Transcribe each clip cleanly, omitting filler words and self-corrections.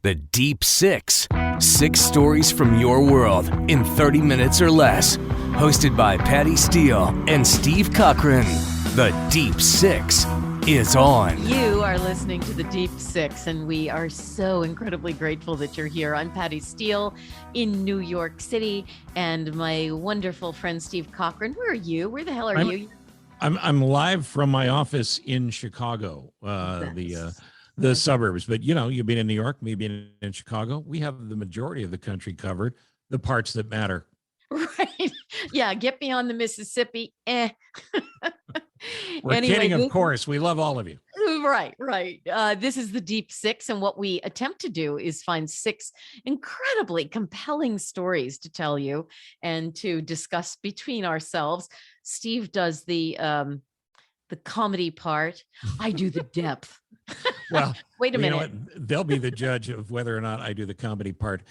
The Deep Six. 6 stories from your world in 30 minutes or less. Hosted by Patty Steele and Steve Cochran. The Deep Six is on. You are listening to The Deep Six, and we are so incredibly grateful that you're here. I'm Patty Steele in New York City, and my wonderful friend Steve Cochran. Where are you? Where the hell are you? I'm live from my office in Chicago, the suburbs. But, you know, you've been in New York, me being in Chicago. We have the majority of the country covered, the parts that matter. Right. Yeah. Get beyond the Mississippi. We're kidding, of course. We love all of you. Right. This is the Deep Six. And what we attempt to do is find 6 incredibly compelling stories to tell you and to discuss between ourselves. Steve does the comedy part. I do the depth. Well, wait a minute. You know what? They'll be the judge of whether or not I do the comedy part.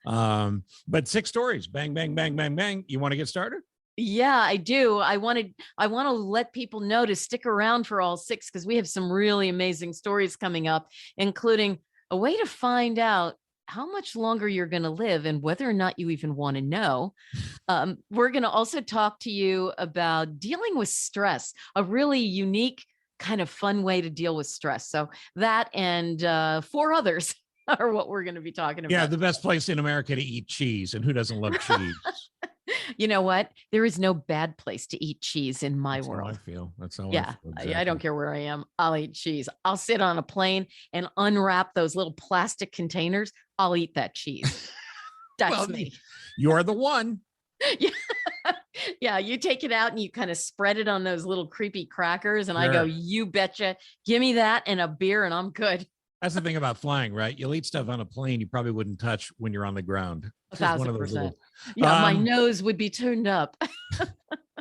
But 6 stories, bang, bang, bang, bang, bang. You want to get started? Yeah, I do. I want to let people know to stick around for all 6, because we have some really amazing stories coming up, including a way to find out how much longer you're going to live and whether or not you even want to know. We're going to also talk to you about dealing with stress, a really unique kind of fun way to deal with stress. So that and 4 others are what we're going to be talking about. Yeah, the best place in America to eat cheese. And who doesn't love cheese? You know what? There is no bad place to eat cheese in my world. That's how I feel. That's how I yeah. feel. Exactly. I don't care where I am. I'll eat cheese. I'll sit on a plane and unwrap those little plastic containers. I'll eat that cheese. That's me. You're the one. Yeah. Yeah, you take it out and you kind of spread it on those little creepy crackers. And Sure. I go, you betcha. Give me that and a beer and I'm good. That's the thing about flying, right? You'll eat stuff on a plane you probably wouldn't touch when you're on the ground. 1,000%. Yeah, my nose would be turned up.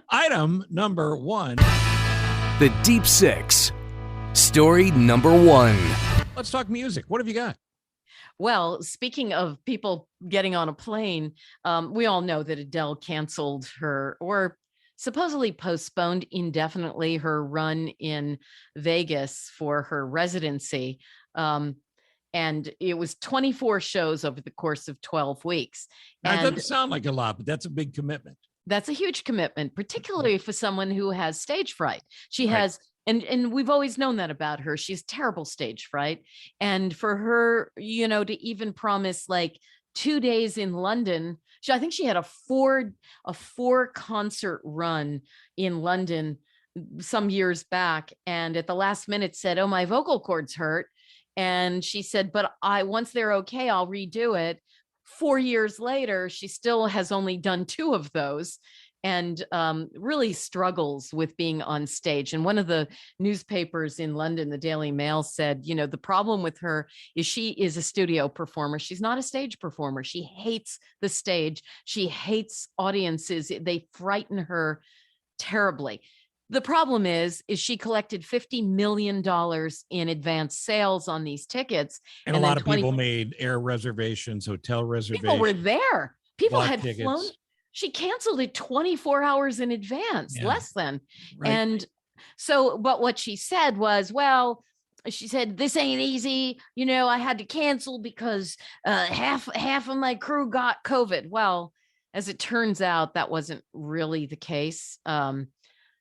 Item number 1. The Deep Six. Story number 1. Let's talk music. What have you got? Well, speaking of people getting on a plane, we all know that Adele canceled her, or supposedly postponed indefinitely, her run in Vegas for her residency. And it was 24 shows over the course of 12 weeks. That doesn't sound like a lot, but that's a big commitment. That's a huge commitment, particularly for someone who has stage fright. She Right. has, and we've always known that about her. She's terrible stage fright. And for her, you know, to even promise like 2 days in London, I think she had a four concert run in London some years back. And at the last minute said, oh, my vocal cords hurt. And she said, but once they're okay, I'll redo it. 4 years later, she still has only done 2 of those and really struggles with being on stage. And one of the newspapers in London, the Daily Mail, said, you know, the problem with her is she is a studio performer. She's not a stage performer. She hates the stage. She hates audiences. They frighten her terribly. The problem is she collected $50 million in advance sales on these tickets. And a lot of people made air reservations, hotel reservations. People were there. People had tickets. flown. She canceled it 24 hours in advance, less than. Right. And so, but what she said was, well, she said, this ain't easy. You know, I had to cancel because half of my crew got COVID. Well, as it turns out, that wasn't really the case.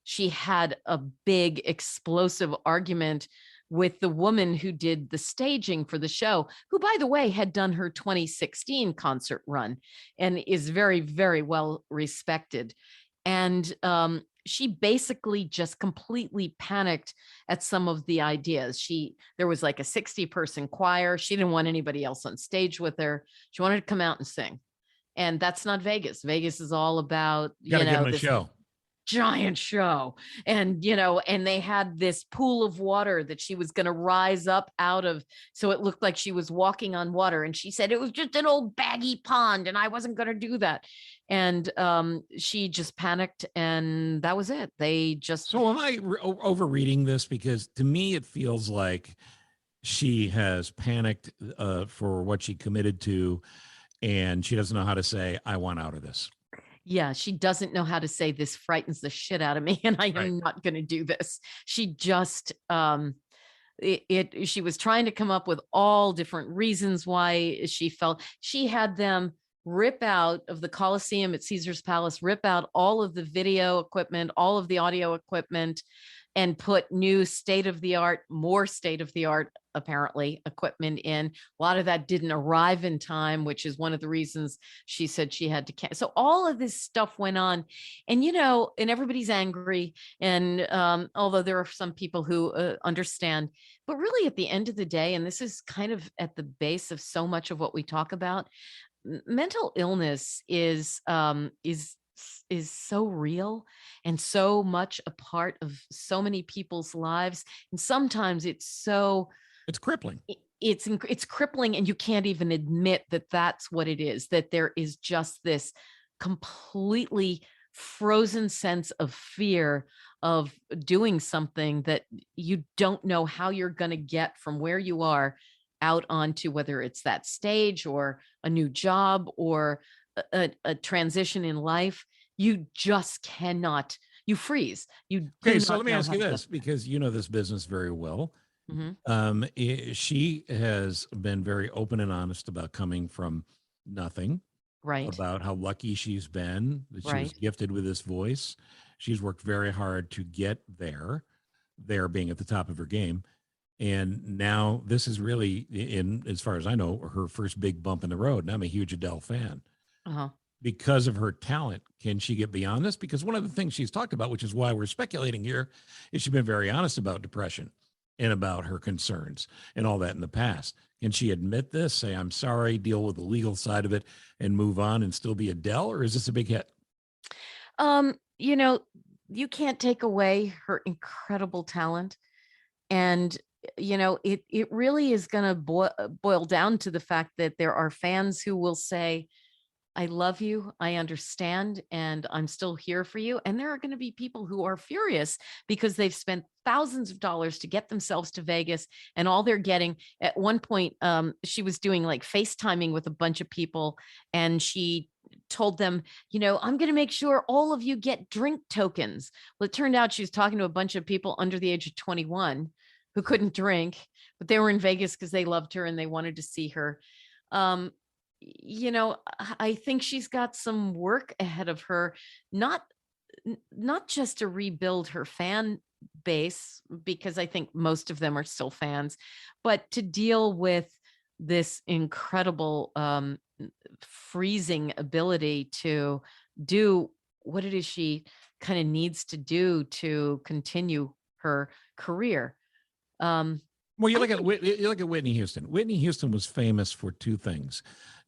She had a big explosive argument with the woman who did the staging for the show, who, by the way, had done her 2016 concert run and is very, very well respected. And she basically just completely panicked at some of the ideas. There was like a 60-person choir. She didn't want anybody else on stage with her. She wanted to come out and sing. And that's not Vegas. Vegas is all about, you know, give them a show. Giant show. And, you know, and they had this pool of water that she was going to rise up out of. So it looked like she was walking on water. And she said, it was just an old baggy pond and I wasn't going to do that. And she just panicked and that was it. They just. So am I overreading this? Because to me, it feels like she has panicked for what she committed to. And she doesn't know how to say, I want out of this. Yeah, she doesn't know how to say this frightens the shit out of me and I am not going to do this. She just She was trying to come up with all different reasons why she felt. She had them rip out of the Coliseum at Caesar's Palace, rip out all of the video equipment, all of the audio equipment, and put new more state of the art, apparently, equipment in. A lot of that didn't arrive in time, which is one of the reasons she said she had to. So all of this stuff went on, and and everybody's angry. And although there are some people who understand, but really at the end of the day, and this is kind of at the base of so much of what we talk about, mental illness is so real and so much a part of so many people's lives, and sometimes it's crippling. It's crippling, and you can't even admit that that's what it is, that there is just this completely frozen sense of fear of doing something that you don't know how you're going to get from where you are out onto, whether it's that stage or a new job or a transition in life. You just cannot, you freeze. Okay, so let me ask you this, because you know this business very well. Mm-hmm. She has been very open and honest about coming from nothing, right? About how lucky she's been, that she was Right. gifted with this voice. She's worked very hard to get there being at the top of her game. And now this is really, as far as I know, her first big bump in the road. And I'm a huge Adele fan. Uh-huh. Because of her talent, can she get beyond this? Because one of the things she's talked about, which is why we're speculating here, is she's been very honest about depression and about her concerns and all that in the past. Can she admit this, say, I'm sorry, deal with the legal side of it and move on and still be Adele? Or is this a big hit? You can't take away her incredible talent. And it really is going to boil down to the fact that there are fans who will say, I love you, I understand, and I'm still here for you. And there are going to be people who are furious because they've spent thousands of dollars to get themselves to Vegas, and all they're getting. At one point, she was doing like FaceTiming with a bunch of people, and she told them, I'm going to make sure all of you get drink tokens. Well, it turned out she was talking to a bunch of people under the age of 21 who couldn't drink, but they were in Vegas because they loved her and they wanted to see her. I think she's got some work ahead of her, not just to rebuild her fan base, because I think most of them are still fans, but to deal with this incredible freezing ability to do what it is she kind of needs to do to continue her career. Well, you look at Whitney Houston. Whitney Houston was famous for two things: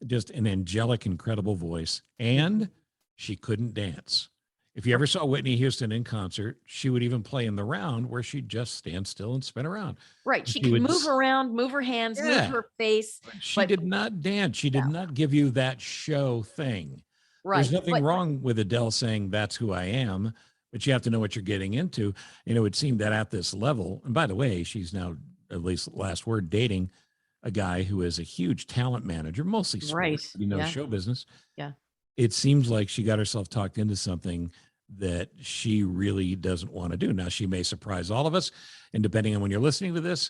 just an angelic, incredible voice, and she couldn't dance. If you ever saw Whitney Houston in concert, she would even play in the round where she'd just stand still and spin around. Right. She could move around, move her hands, move her face. She did not dance. She did not give you that show thing. Right. There's nothing wrong with Adele saying that's who I am, but you have to know what you're getting into. And it would seem that at this level, and by the way, she's now, at least last word, dating a guy who is a huge talent manager, mostly sports, show business. Yeah. It seems like she got herself talked into something that she really doesn't want to do. Now, she may surprise all of us, and depending on when you're listening to this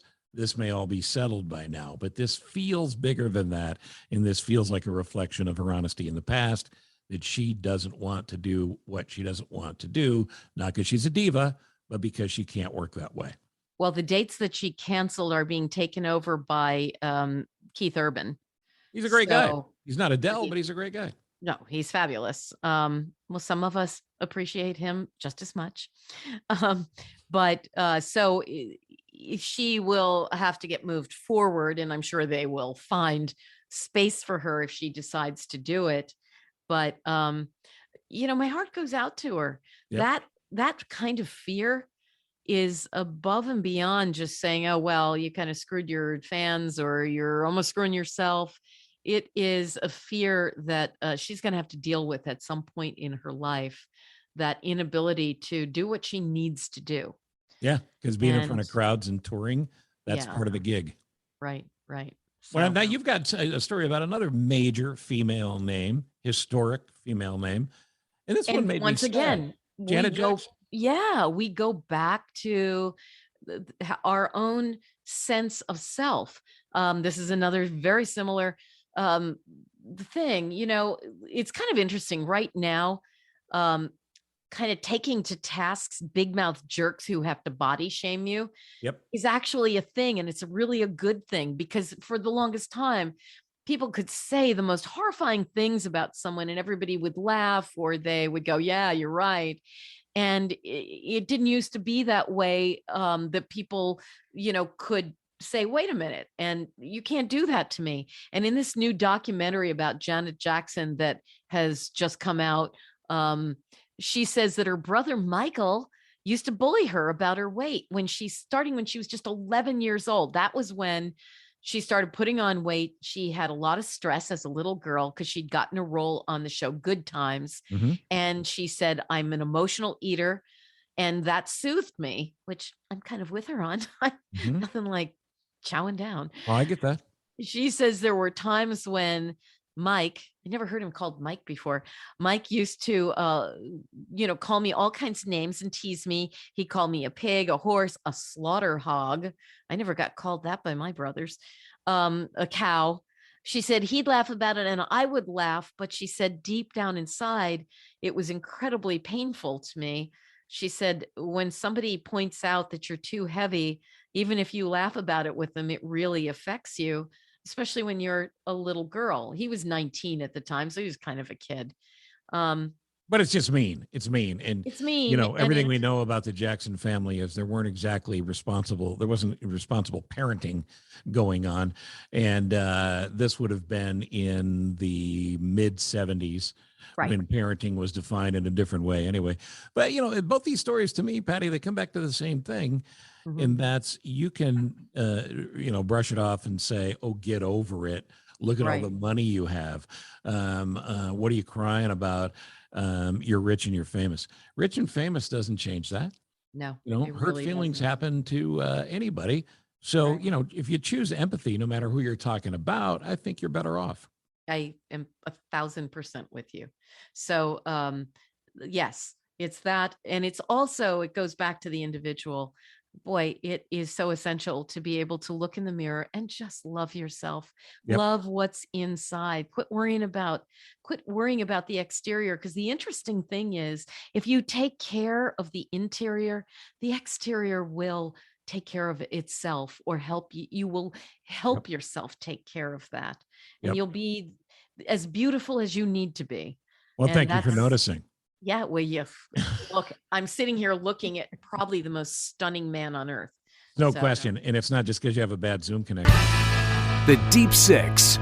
may all be settled by now, but this feels bigger than that. And this feels like a reflection of her honesty in the past, that she doesn't want to do what she doesn't want to do, not because she's a diva, but because she can't work that way. Well, the dates that she canceled are being taken over by Keith Urban. He's a great guy. He's not Adele, but he's a great guy. No, he's fabulous. Well, some of us appreciate him just as much. But so she will have to get moved forward, and I'm sure they will find space for her if she decides to do it. But, my heart goes out to her. Yep. That kind of fear is above and beyond just saying, oh, well, you kind of screwed your fans or you're almost screwing yourself. It is a fear that she's going to have to deal with at some point in her life, that inability to do what she needs to do. Yeah, because being in front of crowds and touring, that's part of the gig. Right, right. So, well, now you've got a story about another major female name, historic female name. And this one made once me again, Janet Jackson. We go back to our own sense of self. This is another very similar thing. It's kind of interesting right now. Um, Kind of taking to tasks big mouth jerks who have to body shame you Yep. is actually a thing. And it's really a good thing, because for the longest time, people could say the most horrifying things about someone and everybody would laugh, or they would go, yeah, you're right. And it didn't used to be that way, that people, could say, wait a minute, and you can't do that to me. And in this new documentary about Janet Jackson that has just come out, she says that her brother Michael used to bully her about her weight when she was just 11 years old. That was when she started putting on weight. She had a lot of stress as a little girl because she'd gotten a role on the show Good Times. Mm-hmm. And she said, I'm an emotional eater. And that soothed me, which I'm kind of with her on. Mm-hmm. Nothing like chowing down. Oh, I get that. She says there were times when Mike, I never heard him called Mike before. Mike used to, call me all kinds of names and tease me. He called me a pig, a horse, a slaughter hog. I never got called that by my brothers. A cow. She said he'd laugh about it and I would laugh, but she said deep down inside, it was incredibly painful to me. She said, when somebody points out that you're too heavy, even if you laugh about it with them, it really affects you, especially when you're a little girl. He was 19 at the time, so he was kind of a kid. But it's just mean. It's mean. And it's mean. Everything we know about the Jackson family is there wasn't responsible parenting going on. And this would have been in the mid 70s. Right. When parenting was defined in a different way anyway. But, both these stories to me, Patty, they come back to the same thing. Mm-hmm. And that's, you can, brush it off and say, oh, get over it. Look at all the money you have. What are you crying about? You're rich and you're famous. Rich and famous doesn't change that. No. Hurt feelings happen to anybody. So, if you choose empathy, no matter who you're talking about, I think you're better off. I am 1,000% with you. So, yes, it's that. And it's also, it goes back to the individual. Boy, it is so essential to be able to look in the mirror and just love yourself. Yep. Love what's inside. Quit worrying about the exterior. Because the interesting thing is, if you take care of the interior, the exterior will take care of itself, or help you. You will help yourself take care of that. And you'll be as beautiful as you need to be. Well, thank you for noticing. Yeah, well, look, I'm sitting here looking at probably the most stunning man on earth. No question. And it's not just because you have a bad Zoom connection. The Deep Six,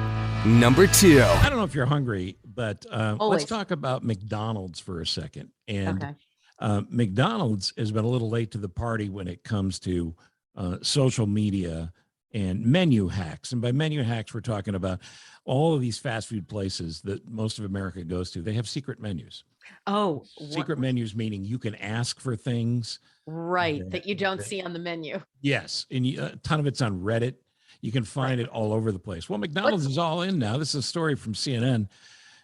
number 2. I don't know if you're hungry, but let's talk about McDonald's for a second. And McDonald's has been a little late to the party when it comes to social media and menu hacks. And by menu hacks, we're talking about all of these fast food places that most of America goes to. They have secret menus. Oh, secret menus, meaning you can ask for things. Right. That you don't see on the menu. Yes. And a ton of it's on Reddit. You can find it all over the place. Well, McDonald's is all in now. This is a story from CNN.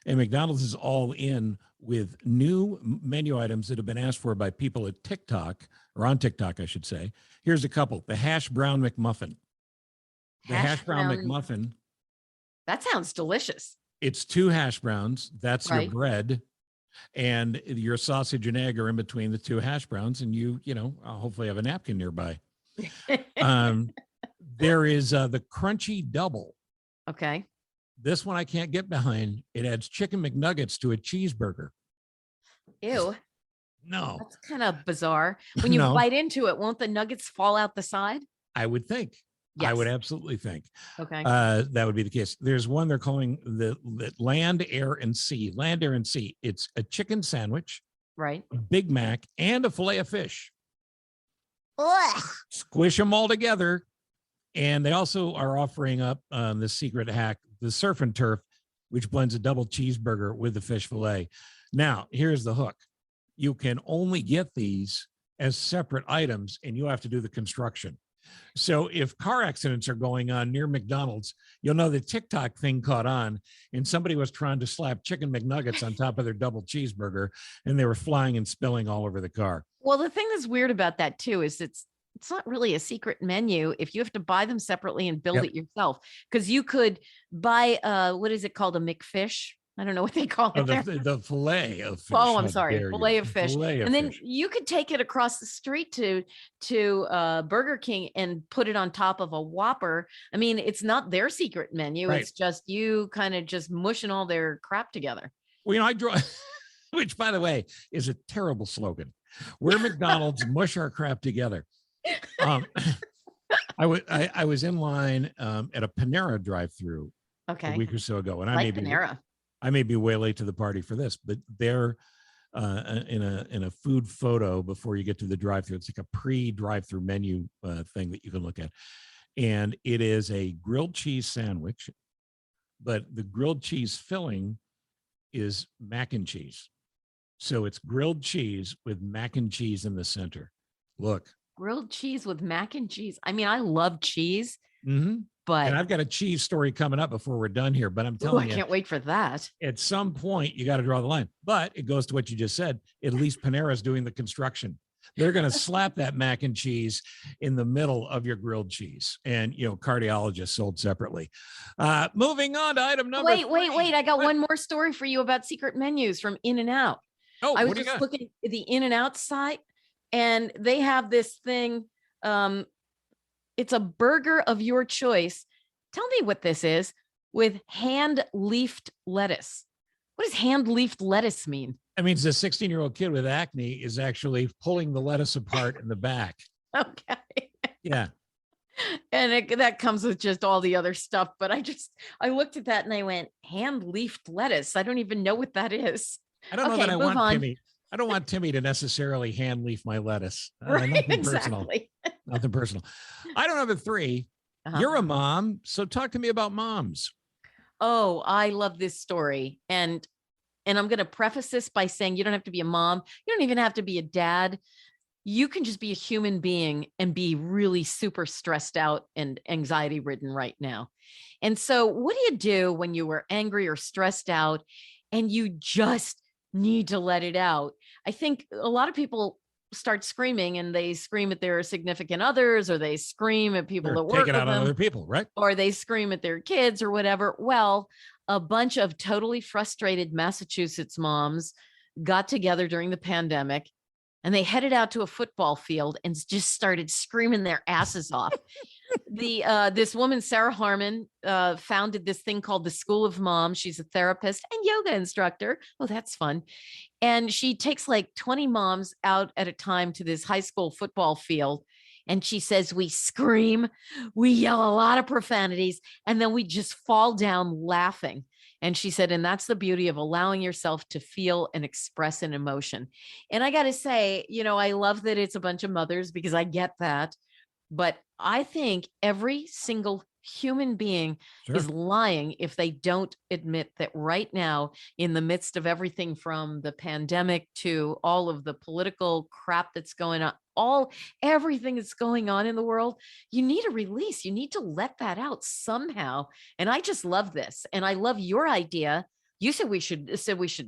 And McDonald's is all in with new menu items that have been asked for by people at TikTok, or on TikTok, I should say. Here's a couple. The hash brown McMuffin. The hash brown McMuffin. That sounds delicious. It's 2 hash browns. That's your bread. And your sausage and egg are in between the 2 hash browns. And you hopefully have a napkin nearby. There is the crunchy double. Okay. This one I can't get behind. It adds chicken McNuggets to a cheeseburger. Ew. No. That's kind of bizarre. When you bite into it, won't the nuggets fall out the side? I would think. Yes. I would absolutely think. Okay. That would be the case. There's one they're calling the Land, Air, and Sea. Land, Air, and Sea. It's a chicken sandwich. Right. A Big Mac, and a fillet of fish. Ugh. Squish them all together. And they also are offering up the secret hack, the Surf and Turf, which blends a double cheeseburger with the fish fillet. Now, here's the hook. You can only get these as separate items, and you have to do the construction. So if car accidents are going on near McDonald's, you'll know the TikTok thing caught on, and somebody was trying to slap chicken McNuggets on top of their double cheeseburger, and they were flying and spilling all over the car. Well, the thing that's weird about that too is it's not really a secret menu if you have to buy them separately and build Yep. it yourself. Because you could buy what is it called? A McFish. I don't know what they call Oh, it there. the fillet of fish. Oh, I'm How sorry, dare you. fillet of fish. Fillet of And then fish. you could take it across the street to Burger King and put it on top of a Whopper. I mean, it's not their secret menu. Right. It's just you kind of just mushing all their crap together. Well, I draw, which by the way is a terrible slogan. We're McDonald's, mush our crap together. I was in line at a Panera drive-through Okay. a week or so ago, and Panera. I may be way late to the party for this, but they're in a food photo before you get to the drive-through. It's like a pre-drive-through menu thing that you can look at, and it is a grilled cheese sandwich, but the grilled cheese filling is mac and cheese. So it's grilled cheese with mac and cheese in the center. Look. Grilled cheese with mac and cheese. I mean, I love cheese, but and I've got a cheese story coming up before we're done here, but I'm telling you, I can't wait for that. At some point, you got to draw the line. But it goes to what you just said. At least Panera's doing the construction. They're going to slap that mac and cheese in the middle of your grilled cheese, and cardiologists sold separately. Moving on to item number. Wait! I got one more story for you about secret menus from In-N-Out. Oh, I was just looking at the In-N-Out site, and they have this thing. It's a burger of your choice. Tell me what this is with hand-leafed lettuce. What does hand-leafed lettuce mean? That means the 16-year-old kid with acne is actually pulling the lettuce apart in the back. Okay. Yeah. And that comes with just all the other stuff. But I looked at that and I went, hand-leafed lettuce. I don't even know what that is. I don't know that I want Timmy. I don't want Timmy to necessarily hand leaf my lettuce. Nothing exactly. Personal. Nothing personal. Item number 3. You're a mom, so talk to me about moms. Oh, I love this story. And I'm going to preface this by saying you don't have to be a mom. You don't even have to be a dad. You can just be a human being and be really super stressed out and anxiety ridden right now. And so what do you do when you were angry or stressed out and you just need to let it out? I think a lot of people start screaming, and they scream at their significant others, or they scream at people that work taking with out them, on other people, right? Or they scream at their kids or whatever. Well, a bunch of totally frustrated Massachusetts moms got together during the pandemic, and they headed out to a football field and just started screaming their asses off. This woman, Sarah Harmon, founded this thing called the School of Moms. She's a therapist and yoga instructor. Oh, that's fun. And she takes like 20 moms out at a time to this high school football field. And she says, we scream, we yell a lot of profanities, and then we just fall down laughing. And she said, and that's the beauty of allowing yourself to feel and express an emotion. And I got to say, I love that it's a bunch of mothers, because I get that. But I think every single human being is lying if they don't admit that right now, in the midst of everything from the pandemic to all of the political crap that's going on, everything that's going on in the world, you need a release. You need to let that out somehow. And I just love this. And I love your idea. You said we should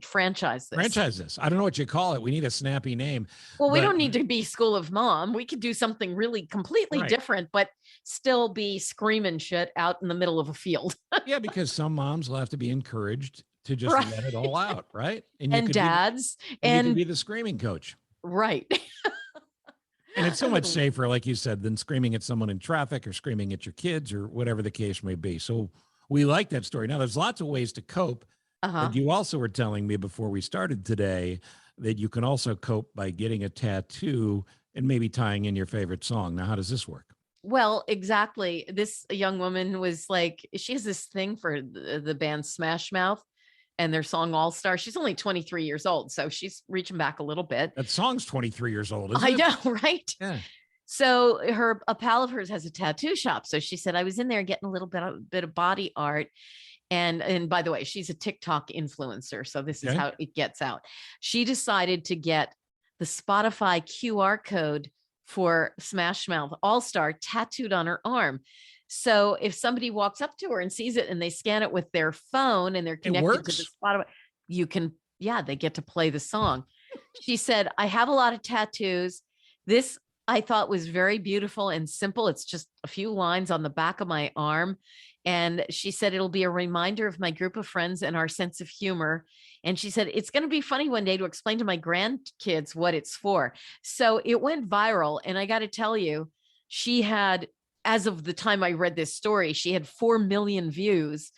franchise this. Franchise this. I don't know what you call it. We need a snappy name. Well, we don't need to be School of Mom. We could do something really completely different, but still be screaming shit out in the middle of a field. Yeah, because some moms will have to be encouraged to just let it all out, right? And dads. You can be the screaming coach. Right. And it's so much safer, like you said, than screaming at someone in traffic or screaming at your kids or whatever the case may be. So we like that story. Now, there's lots of ways to cope. But you also were telling me before we started today that you can also cope by getting a tattoo and maybe tying in your favorite song. Now, how does this work? Well, exactly. This young woman was like, she has this thing for the band Smash Mouth and their song All Star. She's only 23 years old, so she's reaching back a little bit. That song's 23 years old, isn't it? I know, right? Yeah. So a pal of hers has a tattoo shop. So she said, I was in there getting a little bit of body art. And by the way, she's a TikTok influencer. So this is how it gets out. She decided to get the Spotify QR code for Smash Mouth All-Star tattooed on her arm. So if somebody walks up to her and sees it and they scan it with their phone and they're connected to the Spotify, they get to play the song. She said, I have a lot of tattoos. This I thought was very beautiful and simple. It's just a few lines on the back of my arm. And she said, it'll be a reminder of my group of friends and our sense of humor. And she said, it's going to be funny one day to explain to my grandkids what it's for. So it went viral. And I got to tell you, she had, as of the time I read this story, she had 4 million views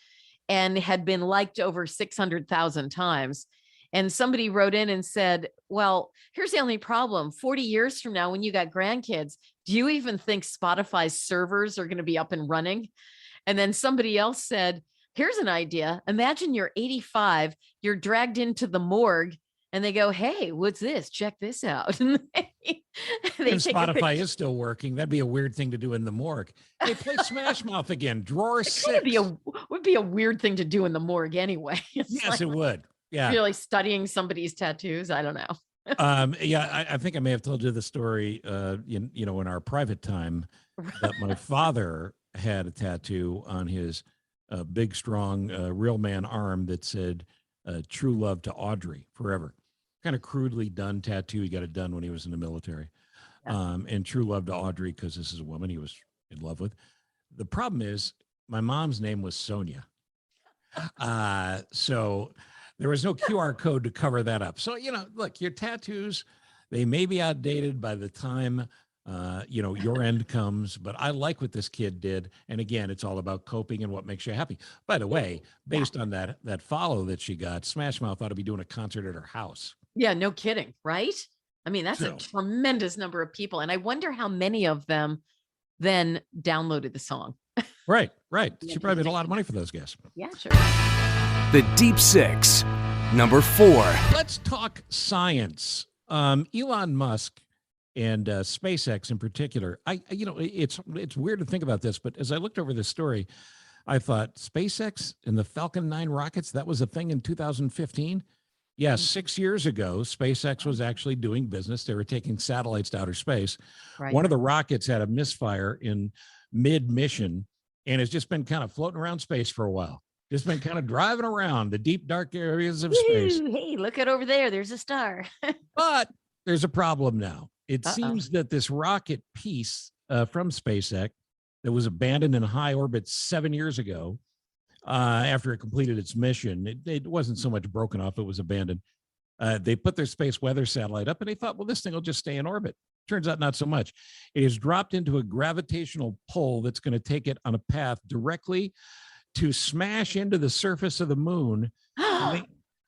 and had been liked over 600,000 times. And somebody wrote in and said, well, here's the only problem. 40 years from now, when you got grandkids, do you even think Spotify's servers are going to be up and running? And then somebody else said, here's an idea. Imagine you're 85, you're dragged into the morgue and they go, hey, what's this? Check this out. And Spotify is still working. That'd be a weird thing to do in the morgue. Hey, play Smash Mouth again, drawer 6. Would be a weird thing to do in the morgue anyway. Yes, it would. Yeah. Really studying somebody's tattoos. I don't know. Yeah, I think I may have told you the story, in our private time that my father had a tattoo on his big, strong, real man arm that said, true love to Audrey forever. Kind of crudely done tattoo. He got it done when he was in the military. Yeah. And true love to Audrey, because this is a woman he was in love with. The problem is my mom's name was Sonia. So there was no QR code to cover that up. So, look, your tattoos, they may be outdated by the time, your end comes, but I like what this kid did. And again, it's all about coping and what makes you happy. By the way, based on that follow that she got, Smash Mouth ought to be doing a concert at her house. Yeah, no kidding. Right. I mean, that's a tremendous number of people. And I wonder how many of them then downloaded the song. Right. She probably made a lot of money for those guys. Yeah, sure. The Deep Six, number 4. Let's talk science. Elon Musk and SpaceX in particular. It's weird to think about this, but as I looked over this story, I thought SpaceX and the Falcon 9 rockets, that was a thing in 2015. Yeah, 6 years ago, SpaceX was actually doing business. They were taking satellites to outer space. Right. One of the rockets had a misfire in mid-mission and has just been kind of floating around space for a while. Just been kind of driving around the deep, dark areas of space. Hey, look at over there. There's a star. But there's a problem now. It seems that this rocket piece from SpaceX that was abandoned in high orbit 7 years ago, after it completed its mission, it wasn't so much broken off, it was abandoned. They put their space weather satellite up and they thought, well, this thing will just stay in orbit. Turns out not so much. It is dropped into a gravitational pull that's going to take it on a path directly to smash into the surface of the moon.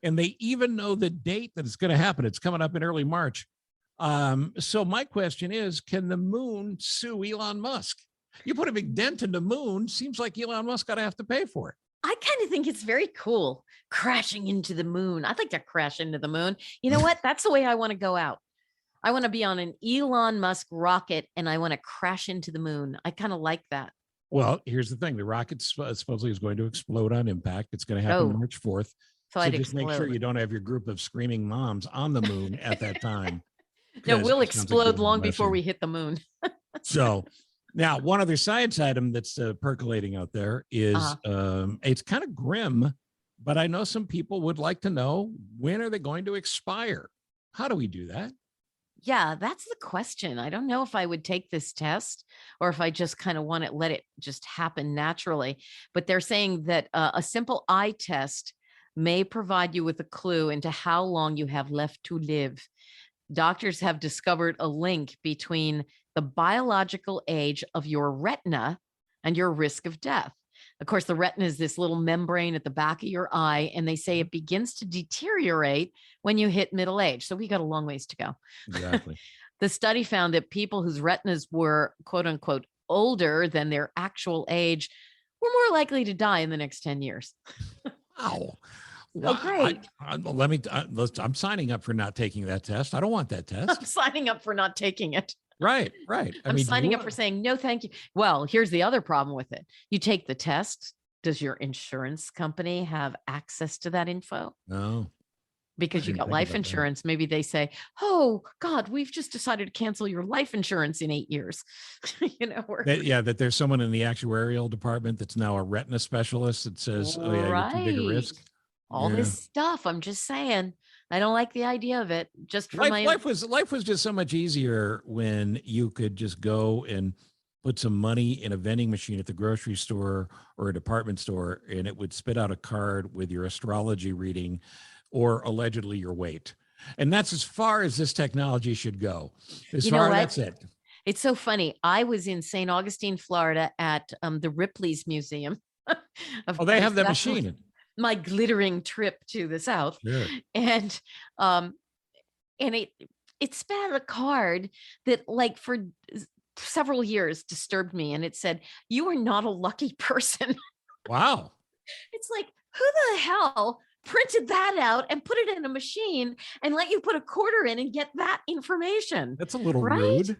And they even know the date that it's going to happen. It's coming up in early March. So my question is, can the moon sue Elon Musk? You put a big dent in the moon, seems like Elon Musk got to have to pay for it. I kind of think it's very cool crashing into the moon. I'd like to crash into the moon. You know what? That's the way I want to go out. I want to be on an Elon Musk rocket and I want to crash into the moon. I kind of like that. Well, here's the thing. The rocket supposedly is going to explode on impact. It's going to happen March 4th. So just make sure you don't have your group of screaming moms on the moon at that time. No, we'll explode long before we hit the moon. So now one other science item that's percolating out there is it's kind of grim, but I know some people would like to know, when are they going to expire? How do we do that? Yeah, that's the question. I don't know if I would take this test or if I just kind of want to let it just happen naturally. But they're saying that a simple eye test may provide you with a clue into how long you have left to live. Doctors have discovered a link between the biological age of your retina and your risk of death. Of course, the retina is this little membrane at the back of your eye, and they say it begins to deteriorate when you hit middle age. So we got a long ways to go. Exactly. The study found that people whose retinas were, quote unquote, older than their actual age were more likely to die in the next 10 years. Wow. Well, great. I'm signing up for not taking that test. I don't want that test. I'm signing up for not taking it. Right. I'm signing up for saying, no, thank you. Well, here's the other problem with it. You take the test. Does your insurance company have access to that info? No. Because you got life insurance. Maybe they say, oh God, we've just decided to cancel your life insurance in 8 years. That there's someone in the actuarial department that's now a retina specialist that says, oh yeah, you're too big a risk. all this stuff. I'm just saying, I don't like the idea of it. Just for life was just so much easier when you could just go and put some money in a vending machine at the grocery store or a department store, and it would spit out a card with your astrology reading or allegedly your weight. And that's as far as this technology should go. That's it. It's so funny. I was in St. Augustine, Florida at the Ripley's Museum. They have that machine. My glittering trip to the South. Sure. And it spat out a card that, like, for several years disturbed me, and it said, "You are not a lucky person." Wow. It's like, who the hell printed that out and put it in a machine and let you put a quarter in and get that information? That's a little rude.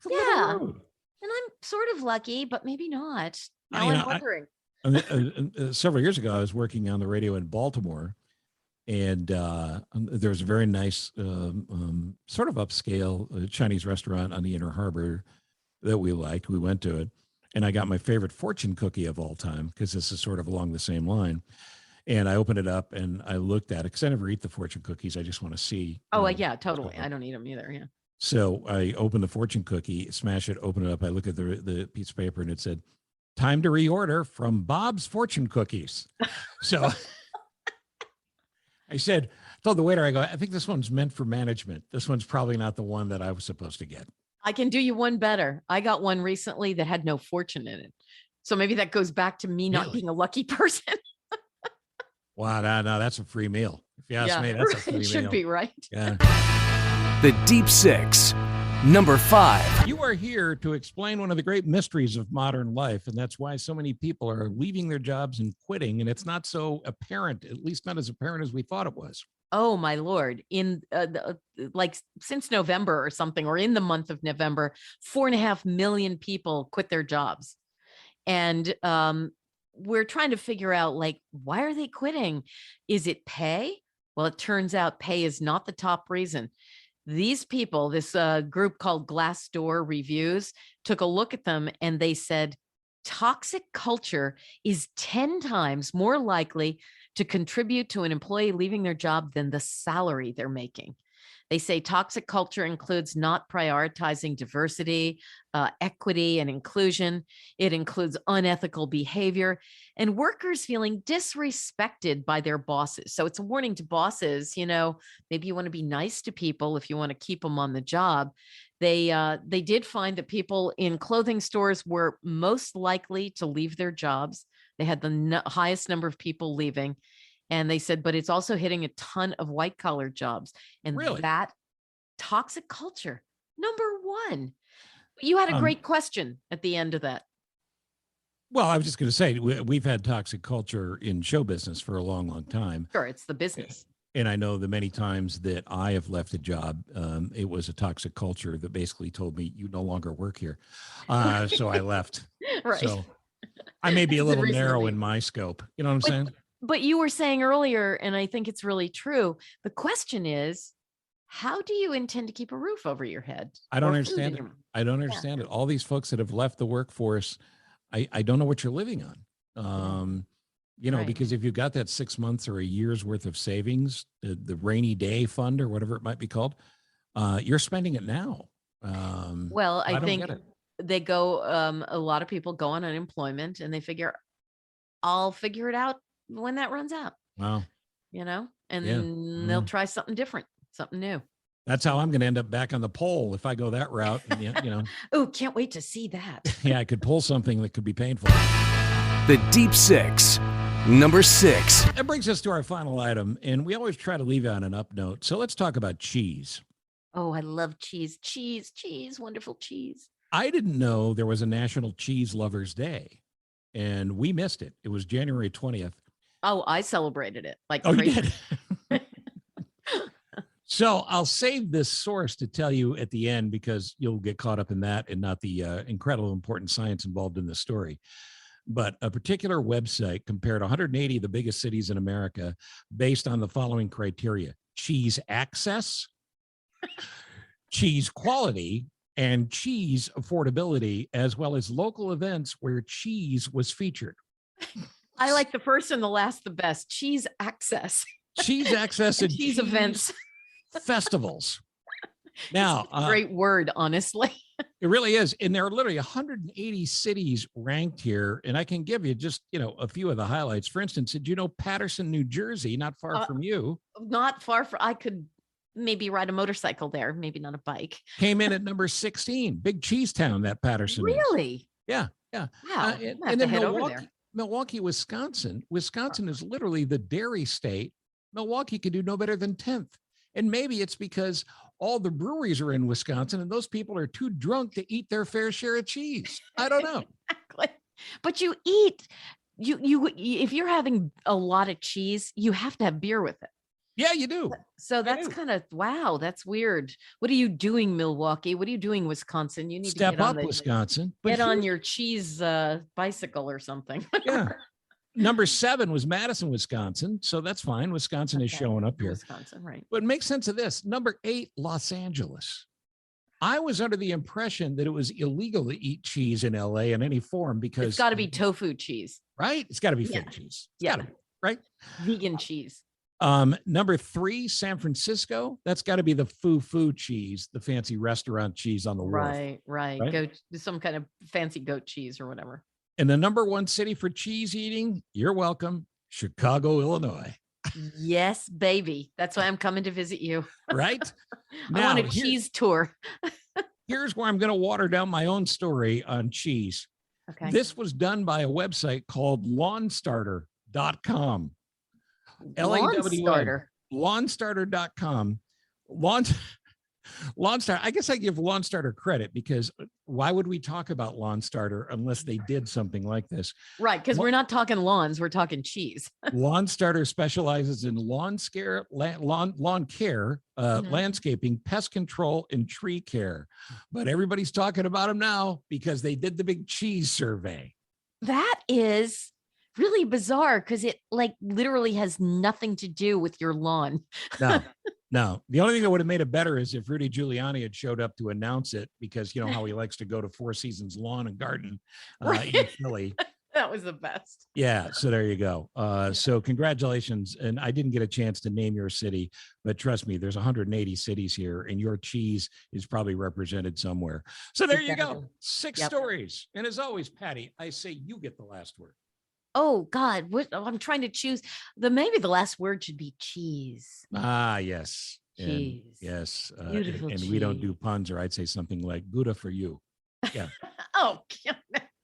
Yeah. And I'm sort of lucky, but maybe not. Now I'm wondering. Several years ago, I was working on the radio in Baltimore, and there was a very nice sort of upscale Chinese restaurant on the Inner Harbor that we liked. We went to it, and I got my favorite fortune cookie of all time, because this is sort of along the same line. And I opened it up and I looked at it, because I never eat the fortune cookies. I just want to see. Yeah, totally. I don't eat them either. Yeah. So I opened the fortune cookie, smash it, open it up. I look at the piece of paper, and it said, "Time to reorder from Bob's Fortune Cookies." So I told the waiter, I go, "I think this one's meant for management. This one's probably not the one that I was supposed to get." I can do you one better. I got one recently that had no fortune in it. So maybe that goes back to me not being a lucky person. Wow, no, that's a free meal. If you ask me, that's a free meal. It should be, right? Yeah. The Deep Six, number 5. You are here to explain one of the great mysteries of modern life, and that's why so many people are leaving their jobs and quitting, and it's not so apparent, at least not as apparent as we thought it was. Oh, my Lord. In since November or something, or in the month of November, 4.5 million people quit their jobs. And we're trying to figure out, like, why are they quitting? Is it pay? Well, it turns out pay is not the top reason. These people, this group called Glassdoor Reviews, took a look at them, and they said toxic culture is 10 times more likely to contribute to an employee leaving their job than the salary they're making. They say toxic culture includes not prioritizing diversity, equity, and inclusion. It includes unethical behavior and workers feeling disrespected by their bosses. So it's a warning to bosses, maybe you want to be nice to people if you want to keep them on the job. They did find that people in clothing stores were most likely to leave their jobs. They had the highest number of people leaving. And they said, but it's also hitting a ton of white collar jobs. And that toxic culture, number one. You had a great question at the end of that. Well, I was just going to say, we've had toxic culture in show business for a long, long time. Sure, it's the business. And I know the many times that I have left a job, it was a toxic culture that basically told me, you no longer work here. So I left. Right. So I may be a little narrow in my scope. You know what I'm saying? But you were saying earlier, and I think it's really true, the question is, how do you intend to keep a roof over your head? I don't understand it. I don't understand it. All these folks that have left the workforce, I don't know what you're living on. Because if you've got that 6 months or a year's worth of savings, the rainy day fund or whatever it might be called, you're spending it now. Well, I think they go, a lot of people go on unemployment and they figure, I'll figure it out when that runs out. Wow. And they'll try something different, something new. That's how I'm going to end up back on the pole if I go that route. Oh, can't wait to see that. Yeah, I could pull something that could be painful. The Deep Six, number 6. That brings us to our final item, and we always try to leave out an up note. So let's talk about cheese. Oh, I love cheese. Cheese, wonderful cheese. I didn't know there was a National Cheese Lovers Day, and we missed it. It was January 20th. Oh, I celebrated it like crazy. You did? So I'll save this source to tell you at the end, because you'll get caught up in that and not the incredible important science involved in the story. But a particular website compared 180 of the biggest cities in America based on the following criteria: cheese access, cheese quality, and cheese affordability, as well as local events where cheese was featured. I like the first and the last the best. Cheese access. Cheese access and cheese events. Festivals. Now, great word, honestly. It really is. And there are literally 180 cities ranked here. And I can give you just, a few of the highlights. For instance, did you know Paterson, New Jersey, not far from you? Not far from, I could maybe ride a motorcycle there, maybe not a bike. Came in at number 16. Big cheese town, that Paterson. Really? Is. Yeah. Yeah. Wow. And then Milwaukee, Wisconsin. Wisconsin is literally the dairy state. Milwaukee could do no better than 10th. And maybe it's because all the breweries are in Wisconsin and those people are too drunk to eat their fair share of cheese. I don't know. Exactly. But you if you're having a lot of cheese, you have to have beer with it. Yeah, you do. So that's kind of, wow, that's weird. What are you doing, Milwaukee? What are you doing, Wisconsin? You need to step up, Wisconsin. Get on your cheese bicycle or something. Yeah. Number 7 was Madison, Wisconsin. So that's fine. Wisconsin is showing up here. Wisconsin, right. But make sense of this. Number 8, Los Angeles. I was under the impression that it was illegal to eat cheese in LA in any form because it's got to be tofu cheese. Right? It's got to be fake cheese. It's gotta be, right? Vegan cheese. Number 3, San Francisco. That's got to be the foo cheese, the fancy restaurant cheese on the wharf. Right. Goat, some kind of fancy goat cheese or whatever. And the number 1 city for cheese eating, you're welcome, Chicago, Illinois. Yes, baby. That's why I'm coming to visit you. Right? I want a cheese tour. Here's where I'm going to water down my own story on cheese. Okay. This was done by a website called lawnstarter.com. Lawnstarter. Lawnstarter.com. LawnStarter, I guess I give LawnStarter credit because why would we talk about LawnStarter unless they did something like this? Right, because we're not talking lawns, we're talking cheese. LawnStarter specializes in lawn care, landscaping, pest control, and tree care. But everybody's talking about them now because they did the big cheese survey. That is really bizarre because it literally has nothing to do with your lawn. No, the only thing that would have made it better is if Rudy Giuliani had showed up to announce it, because you know how he likes to go to Four Seasons Lawn and Garden in Philly. That was the best. Yeah, so there you go. So congratulations. And I didn't get a chance to name your city, but trust me, there's 180 cities here and your cheese is probably represented somewhere. So there you go. 6 stories. And as always, Patty, I say you get the last word. Oh God, I'm trying to choose. Maybe the last word should be cheese. Ah, yes. Cheese. And, yes. Beautiful and cheese. we don't do puns, or I'd say something like Gouda for you. Yeah. Oh,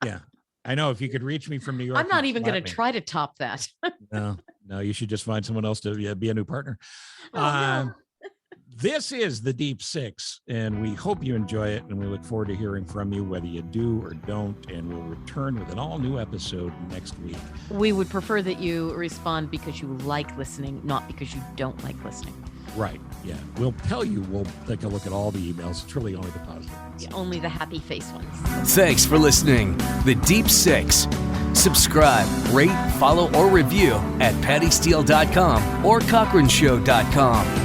yeah. I know if you could reach me from New York. I'm not even going to try to top that. No, you should just find someone else to be a new partner. Oh, no. This is the Deep Six, and we hope you enjoy it, and we look forward to hearing from you, whether you do or don't, and we'll return with an all-new episode next week. We would prefer that you respond because you like listening, not because you don't like listening. Right, yeah. We'll tell you, we'll take a look at all the emails. It's really only the positive ones. Only the happy face ones. Thanks for listening. The Deep Six. Subscribe, rate, follow, or review at pattysteele.com or cochranshow.com.